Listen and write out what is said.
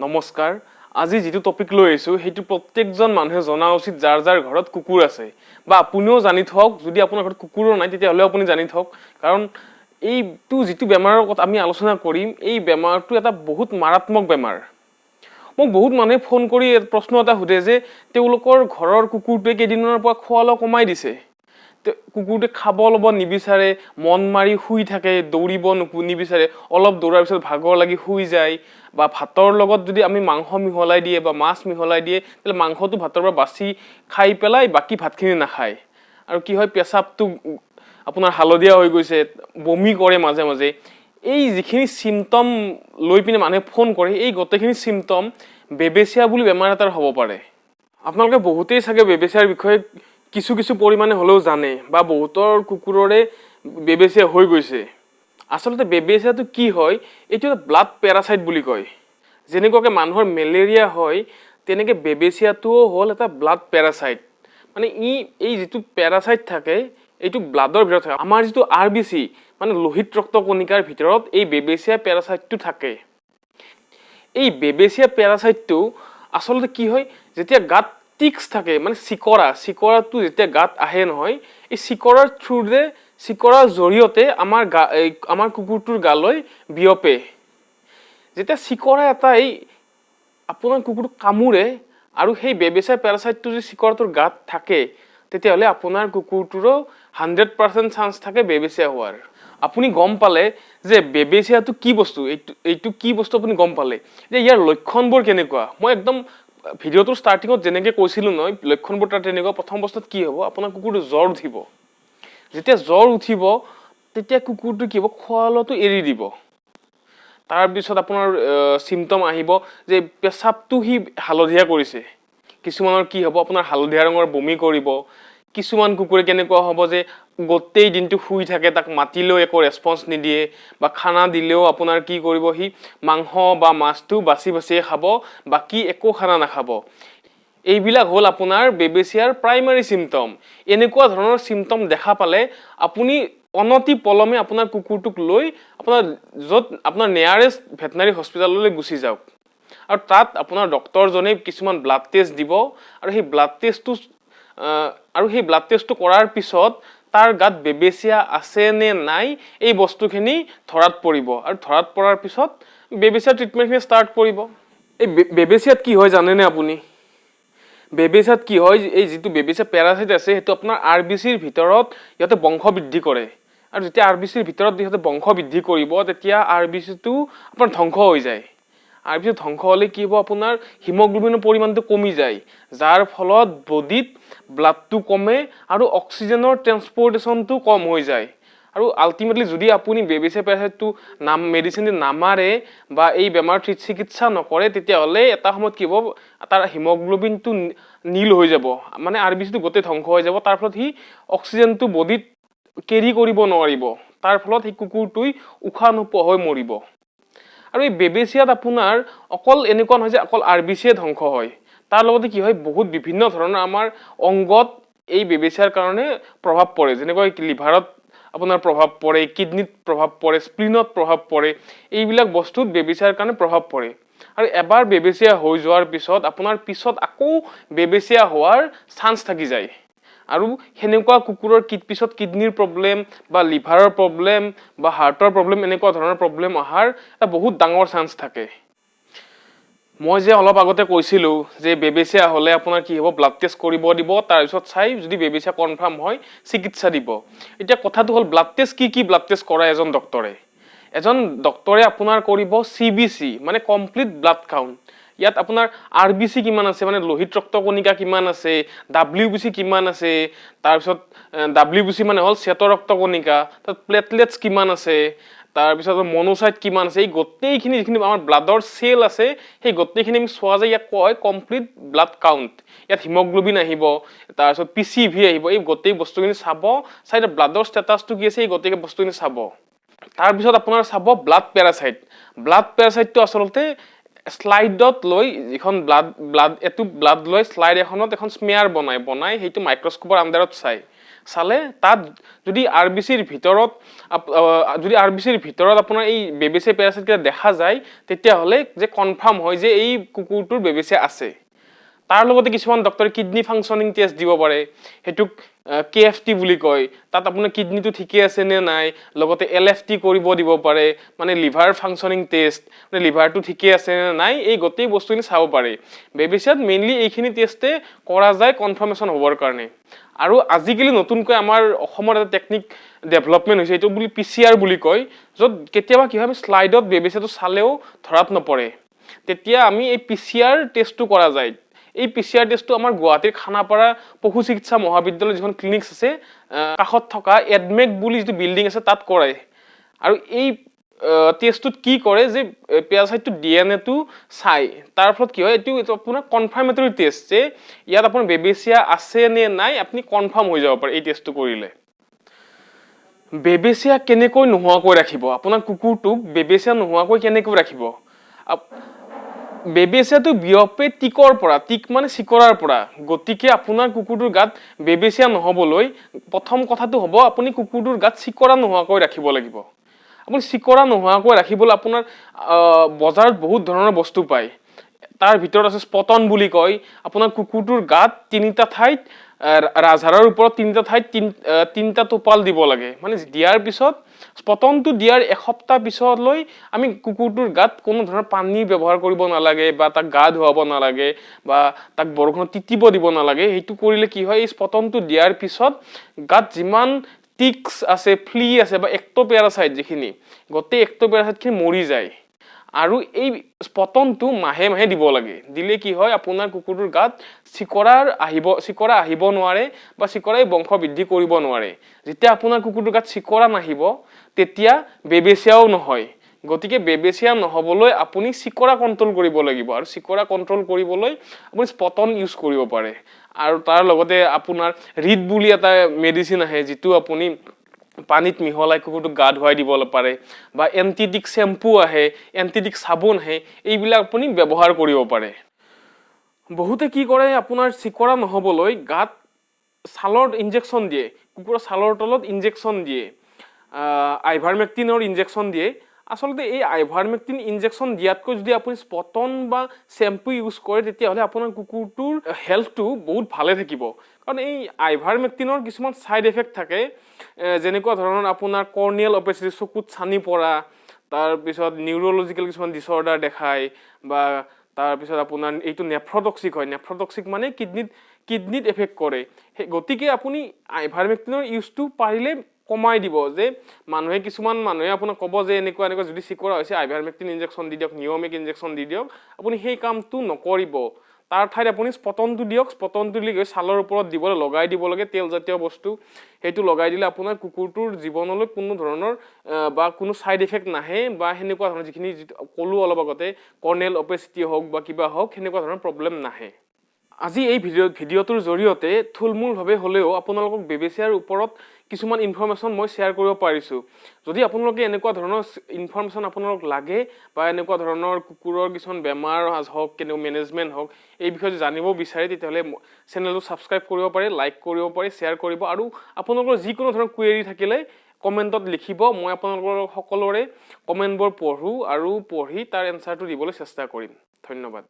নমস্কাৰ আজি যেটো টপিক লৈ আইছো হেতু প্ৰত্যেকজন মানুহে জনা উচিত যাৰ যাৰ ঘৰত কুকুৰ আছে বা আপুনিও জানি থওক যদি আপোনাৰ ঘৰত কুকুৰ নাই তেতিয়া হলে আপুনি জানি থওক কাৰণ এইটো যেটো বেমাৰৰ কথা আমি আলোচনা কৰিম এই বেমাৰটো এটা বহুত মাৰাত্মক বেমাৰ মোক বহুত মানুহে ফোন কৰি প্ৰশ্ন এটা সুধে যে তেওঁলোকৰ ঘৰৰ কুকুৰটোৱে কেদিনৰ পৰা খোৱালো কমাই দিছে কুকুৰটো খাব লব নিবিচাৰে মন মাৰি শুই থাকে দৌৰিব নিবিচাৰে অলপ দৌৰাৰ পিছত ভাগৰ লাগি শুই যায় বা ভাতৰ লগত যদি আমি মাংস মিহলাই দিয়ে বা মাছ মিহলাই দিয়ে তেলে মাংসটো ভাতৰ পৰা বাছি খাই পেলাই বাকি ভাতখিনি নাখায় আৰু কি হয় পেছাবটো আপোনাৰ হালদিয়া হৈ গৈছে বমি কৰে মাজে মাজে এই যিখিনি সিম্পটম লৈ পিনে মানুহে ফোন কৰে এই গতেখিনি সিম্পটম বেবেচিয়া বুলি বেমাৰ এটাৰ হ'ব পাৰে আপোনালোকে বহুতেই চাগে বেবেচিয়াৰ বিষয়ে কিছু কিছু পৰিমাণে হলেও জানে বা বহুতৰ কুকুৰৰে বেবেচিয়া হৈ গৈছে আসলতে বেবেচিয়াটো কি হয় এটো ব্লাড প্যাৰাসাইট বুলি কয় যেনেকৈ মানুহৰ ম্যালেৰিয়া হয় তেনেকে বেবেচিয়াটো হল এটা ব্লাড প্যাৰাসাইট মানে এই যেটো প্যাৰাসাইট থাকে এইটো ব্লাডৰ ভিতৰত থাকে আমাৰ যেটো আৰবিসি মানে লোহিত ৰক্ত কণিকাৰ ভিতৰত এই বেবেচিয়া প্যাৰাসাইটটো থাকে এই বেবেচিয়া প্যাৰাসাইটটো আসলতে কি হয় যেতিয়া গাত টিক্স থাকে মানে সিকৰাটো যেতিয়া গাত আহে নহয় এই সিকৰাৰ থ্ৰুৰে সিকৰাৰ জৰিয়তে আমাৰ কুকুৰটোৰ গালৈ বিয়পে যেতিয়া সিকৰা এটাই আপোনাৰ কুকুৰটো কামুৰে আৰু সেই বেবেচিয়া প্যাৰাসাইটটো যদি সিকৰাটোৰ গাত থাকে তেতিয়া হলে আপোনাৰ কুকুৰটোৰ 100% চান্স থাকে বেবেচিয়া হোৱাৰ আপুনি গম পালে যে বেবেচিয়াটো কি বস্তু এইটো কি বস্তু আপুনি গম পালে যে ইয়াৰ লক্ষণবোৰ কেনেকুৱা মই একদম ভিডিওটোৰ ষ্টাৰ্টিংত যেনেকৈ কৈছিলো নয় লক্ষণবোৰ তাৰ তেনেকুৱা প্ৰথম অৱস্থাত কি হ'ব আপোনাৰ কুকুৰটো জ্বৰ উঠিব যেতিয়া জ্বৰ উঠিব তেতিয়া কুকুৰটো কি হ'ব খোৱালটো এৰি দিব তাৰ পিছত আপোনাৰ সিম্পটম আহিব যে পেছাবটো হি হালধিয়া কৰিছে কিছুমানৰ কি হ'ব আপোনাৰ হালধিয়া ৰঙৰ বমি কৰিব কিছুমান কুকুৰে কেনেকুৱা হ'ব যে গোটেই দিনটো শুই থাকে তাক মাতিলেও একো ৰেসপন্স নিদিয়ে বা খানা দিলেও আপোনাৰ কি কৰিব হি মাংস বা মাছটো বাছি খাব বাকি একো খানা নাখাব এইবিলাক হল আপোনাৰ বেবেচিয়াৰ প্ৰাইমাৰী সিম্পটম এনেকুৱা ধৰণৰ সিম্পটম দেখা পালে আপুনি অনতি পলমে আপোনাৰ কুকুৰটোক লৈ আপোনাৰ যত আপোনাৰ নিয়াৰেষ্ট ভেটেনাৰী হস্পিটাললৈ গুচি যাওক আৰু তাত আপোনাৰ ডক্টৰজনে কিছুমান ব্লাড টেষ্ট দিব আৰু সেই ব্লাড টেষ্টটো কৰাৰ পিছত তাৰ গাত বেবেচিয়া আছে নে নাই এই বস্তুখিনি ধৰাত পৰিব আৰু ধৰাত পৰাৰ পিছত বেবেচিয়া ট্ৰিটমেন্টখিনি ষ্টাৰ্ট কৰিব এই বেবেচিয়াত কি হয় জানেনে আপুনি বেবেচিয়াত কি হয় এই যেটো বেবেচিয়া প্যাৰাসাইট আছে হেতু আপোনাৰ আৰবিসিৰ ভিতৰত ইয়াতে বংশ বৃদ্ধি কৰে আৰু যেতিয়া আৰবিসিৰ ভিতৰত ইহতে বংশ বৃদ্ধি কৰিব তেতিয়া আৰবিসিটো আপোনাৰ ধ্বংস হৈ যায় আৰবিসি ধ্বংস হলে কি হ'ব আপোনাৰ হিমোগ্লোবিনৰ পৰিমাণটো কমি যায় যাৰ ফলত বডিত ব্লাডটো কমে আৰু অক্সিজেনৰ ট্ৰান্সপোৰ্টেশনটো কম হৈ যায় আৰু আলটিমেটলি যদি আপুনি বেবেচিয়া প্যাৰাসাইটটো মেডিচিন নামাৰে বা এই বেমাৰ চিকিৎসা নকৰে তেতিয়া হলে এটা সময়ত কি হ'ব তাৰ হিমোগ্লোবিনটো নীল হৈ যাব মানে আৰবিসিটো গোটে ধ্বংস হৈ যাব তাৰ ফলত হি অক্সিজেনটো বডিত কেৰি কৰিব নোৱাৰিব তাৰ ফলত হি কুকুৰটোই উশাহ নোপোৱা হৈ মৰিব আৰু এই বেবেচিয়াত আপোনাৰ অকল এনেকুৱা নহয় যে অকল আৰবিসিয়ে ধ্বংস হয় তাৰ লগতে কি হয় বহুত বিভিন্ন ধৰণৰ আমাৰ অংগত এই বেবেচিয়াৰ কাৰণে প্ৰভাৱ পৰে যেনেকৈ লিভাৰত আপোনাৰ প্ৰভাৱ পৰে কিডনিত প্ৰভাৱ পৰে স্প্লিনত প্ৰভাৱ পৰে এইবিলাক বস্তুত বেবেচিয়াৰ কাৰণে প্ৰভাৱ পৰে আৰু এবাৰ বেবেচিয়া হৈ যোৱাৰ পিছত আপোনাৰ পিছত আকৌ বেবেচিয়া হোৱাৰ চান্স থাকি যায় আৰু হেনেকুৱা কুকুৰৰ পিছত কিডনিৰ প্ৰবলেম বা লিভাৰৰ প্ৰবলেম বা হাৰ্টৰ প্ৰবলেম এনেকুৱা ধৰণৰ প্ৰবলেম আহাৰ এটা বহুত ডাঙৰ চান্স থাকে মই যে অলপ আগতে কৈছিলো যে বেবেচিয়া হলে আপোনাৰ কি হ'ব ব্লাড টেষ্ট কৰিব দিব তাৰ পিছত চাই যদি বেবেচিয়া কনফাৰ্ম হয় চিকিৎসা দিব এতিয়া কথাটো হল ব্লাড টেষ্ট কি ব্লাড টেষ্ট কৰে এজন ডক্টৰে আপোনাৰ কৰিব সিবিসি মানে কমপ্লিট ব্লাড কাউন্ট ইয়াত আপোনাৰ আৰবিসি কিমান আছে মানে লোহিত ৰক্ত কণিকা কিমান আছে ডব্লিউবিসি কিমান আছে তাৰ পিছত ডব্লিউবিসি মানে হল শ্বেত ৰক্ত কণিকা তাত প্লেটলেটস কিমান আছে তাৰ পিছত মনোসাইট কিমান আছে এই গোটেইখিনি যিখিনি আমাৰ ব্লাডৰ সেল আছে সেই গোটেইখিনি আমি চোৱা যায় ইয়াক কয় কমপ্লিট ব্লাড কাউন্ট ইয়াত হিমোগ্লোবিন আহিব তাৰ পিছত পিসিভি আহিব এই গোটেই বস্তুখিনি চাব চাইতে ব্লাডৰ ষ্টেটাসটো কি আছে এই গোটেই বস্তুখিনি চাব তাৰ পিছত আপোনাৰ চাব ব্লাড প্যাৰাসাইটটো আসলতে স্লাইডত লৈ এখন ব্লাড লৈ স্লাইড এখনত এখন স্মেয়াৰ বনাই হেইটো মাইক্ৰোস্কোপৰ আন্ডাৰত চাই চালে তাত যদি আৰবিচিৰ ভিতৰত আপোনাৰ এই বেবেচিয়া পেৰাচাইট কেইটা দেখা যায় তেতিয়াহ'লে যে কনফাৰ্ম হয় যে এই কুকুৰটোৰ বেবেচিয়া আছে। তাৰ লগতে কিছুমান ডক্টৰে কিডনি ফাংচনিং টেষ্ট দিব পাৰে, সেইটোক KFT বুলি কয়। তাত আপোনাৰ কিডনিটো ঠিকে আছে নে নাই, লগতে LFT কৰিব দিব পাৰে, মানে লিভাৰ ফাংচনিং টেষ্ট, মানে লিভাৰটো ঠিকে আছে নে নাই, এই গোটেই বস্তুখিনি চাব পাৰে। বেবেচিয়াত মেইনলি এইখিনি টেষ্টে কৰা যায় কনফাৰ্মেশ্যন হ'বৰ কাৰণে। আৰু আজিকালি নতুনকৈ আমাৰ অসমৰ এটা টেকনিক ডেভেলপমেণ্ট হৈছে, এইটো বুলি PCR বুলি কয়, য'ত কেতিয়াবা কি হয় আমি শ্লাইডত বেবেচিয়াটো চালেও ধৰাত নপৰে, তেতিয়া আমি এই PCR টেষ্টটো কৰা যায়। এই PCR টেষ্টটো আমাৰ গুৱাহাটীৰ খানাপাৰা পশু চিকিৎসা মহাবিদ্যালয় যিখন ক্লিনিক আছে কাষত থকা এডমেক বুলি যিটো বিল্ডিং আছে তাত কৰে। আৰু এই টেষ্টটোত কি কৰে যে পেৰাচাইটটো DNA-টো চাই, তাৰ ফলত কি হয় এইটো আপোনাৰ কনফাৰ্মেটৰী টেষ্ট যে ইয়াত আপোনাৰ বেবেচিয়া আছে নে নাই আপুনি কনফাৰ্ম হৈ যাব পাৰে এই টেষ্টটো কৰিলে। বেবেচিয়া কেনেকৈ নোহোৱাকৈ ৰাখিব, আপোনাৰ কুকুৰটোক বেবেচিয়া নোহোৱাকৈ কেনেকৈ ৰাখিব? বেবেচিয়াটো বিয়পে টিকৰ পৰা, টিক মানে চিকৰাৰ পৰা। গতিকে আপোনাৰ কুকুৰটোৰ গাত বেবেচিয়া নহবলৈ প্ৰথম কথাটো হ'ব আপুনি কুকুৰটোৰ গাত চিকৰা নোহোৱাকৈ ৰাখিব লাগিব। আপুনি চিকৰা নোহোৱাকৈ ৰাখিবলৈ আপোনাৰ বজাৰত বহুত ধৰণৰ বস্তু পায়। তাৰ ভিতৰত আছে স্পটন বুলি কয়। আপোনাৰ কুকুৰটোৰ গাত তিনিটা ঠাইত ৰাজহাড়ৰ ওপৰত তিনিটা ঠাইত তিনিটা টোপাল দিব লাগে। মানে দিয়াৰ পিছত স্পটনটো দিয়াৰ এসপ্তাহ পিছলৈ আমি কুকুৰটোৰ গাত কোনো ধৰণৰ পানী ব্যৱহাৰ কৰিব নালাগে, বা তাক গা ধুৱাব নালাগে, বা তাক বৰষুণত তিতিব দিব নালাগে। সেইটো কৰিলে কি হয়, এই স্পটনটো দিয়াৰ পিছত গাত যিমান টিক্স আছে, ফ্লি আছে, বা এক্টোপেৰাচাইট যিখিনি, গোটেই এক্টোপেৰাচাইটখিনি মৰি যায়। আৰু এই স্পটনটো মাহে মাহে দিব লাগে। দিলে কি হয় আপোনাৰ কুকুৰটোৰ গাত চিকৰা আহিব নোৱাৰে, বা চিকৰাই বংশ বৃদ্ধি কৰিব নোৱাৰে। যেতিয়া আপোনাৰ কুকুৰটোৰ গাত চিকৰা নাহিব তেতিয়া বেবেচিয়াও নহয়। গতিকে বেবেচিয়া নহবলৈ আপুনি চিকৰা কণ্ট্ৰল কৰিব লাগিব, আৰু চিকৰা কণ্ট্ৰল কৰিবলৈ আপুনি স্পটন ইউজ কৰিব পাৰে। আৰু তাৰ লগতে আপোনাৰ ৰিড বুলি এটা মেডিচিন আহে, যিটো আপুনি পানীত মিহলাই কুকুৰটোক গা ধুৱাই দিব পাৰে, বা এণ্টিডিক চেম্পু আহে, এণ্টিডিক চাবোন আহে, এইবিলাক আপুনি ব্যৱহাৰ কৰিব পাৰে। বহুতে কি কৰে আপোনাৰ চিকৰা নহবলৈ গাত ছালৰ ইনজেকশ্যন দিয়ে, কুকুৰৰ ছালৰ তলত ইনজেকশ্যন দিয়ে, আইভাৰমেক্টিনৰ ইনজেকশ্যন দিয়ে। আচলতে এই আইভাৰমেক্টিন ইনজেকশ্যন দিয়াতকৈ যদি আপুনি স্পটন বা চেম্পু ইউজ কৰে তেতিয়াহ'লে আপোনাৰ কুকুৰটোৰ হেল্থটো বহুত ভালে থাকিব। কাৰণ এই আইভাৰমেক্টিনৰ কিছুমান ছাইড এফেক্ট থাকে, যেনেকুৱা ধৰণৰ আপোনাৰ কৰ্নিয়েল অপেচিটি, চকুত চানি পৰা, তাৰপিছত নিউৰলজিকেল কিছুমান ডিছঅৰ্ডাৰ দেখায়, বা তাৰপিছত আপোনাৰ এইটো নেফ্ৰটক্সিক হয়। নেফ্ৰটক্সিক মানে কিডনিত এফেক্ট কৰে। গতিকে আপুনি আইভাৰমেক্টিনৰ ইউজটো পাৰিলে কমাই দিব। যে কিছুমান মানুহে আপোনাক ক'ব যে এনেকুৱা যদি চিকৰা হৈছে আইভাৰমেক্টিন ইনজেকশ্যন দি দিয়ক, নিয়মিক ইনজেকশ্যন দি দিয়ক, আপুনি সেই কামটো নকৰিব। তাৰ ঠাইত আপুনি স্পটনটো দিয়ক। স্পটনটো দিলে ছালৰ ওপৰত লগাই দিব লাগে, তেলজাতীয় বস্তু। সেইটো লগাই দিলে আপোনাৰ কুকুৰটোৰ জীৱনলৈ কোনো ধৰণৰ বা কোনো ছাইড এফেক্ট নাহে, বা সেনেকুৱা ধৰণৰ যিখিনি ক'লো অলপ আগতে, কৰ্নিয়েল অপেচিটি হওক বা কিবা হওক, সেনেকুৱা ধৰণৰ প্ৰব্লেম নাহে। আজি এই ভিডিঅ'টোৰ জৰিয়তে থুলমূলভাৱে হ'লেও আপোনালোকক বেবেচিয়াৰ ওপৰত কিছুমান ইনফৰমেশ্যন মই শ্বেয়াৰ কৰিব পাৰিছোঁ। যদি আপোনালোকে এনেকুৱা ধৰণৰ ইনফৰমেশ্যন আপোনালোক লাগে, বা এনেকুৱা ধৰণৰ কুকুৰৰ কিছুমান বেমাৰ হওক, মেনেজমেণ্ট হওক, এই বিষয়ে জানিব বিচাৰে, তেতিয়াহ'লে চেনেলটো ছাবস্ক্ৰাইব কৰিব পাৰে, লাইক কৰিব পাৰে, শ্বেয়াৰ কৰিব। আৰু আপোনালোকৰ যিকোনো ধৰণৰ কুৱেৰি থাকিলে কমেণ্টত লিখিব। মই আপোনালোকৰ সকলোৰে কমেণ্টবোৰ পঢ়োঁ, আৰু পঢ়ি তাৰ এনচাৰটো দিবলৈ চেষ্টা কৰিম। ধন্যবাদ।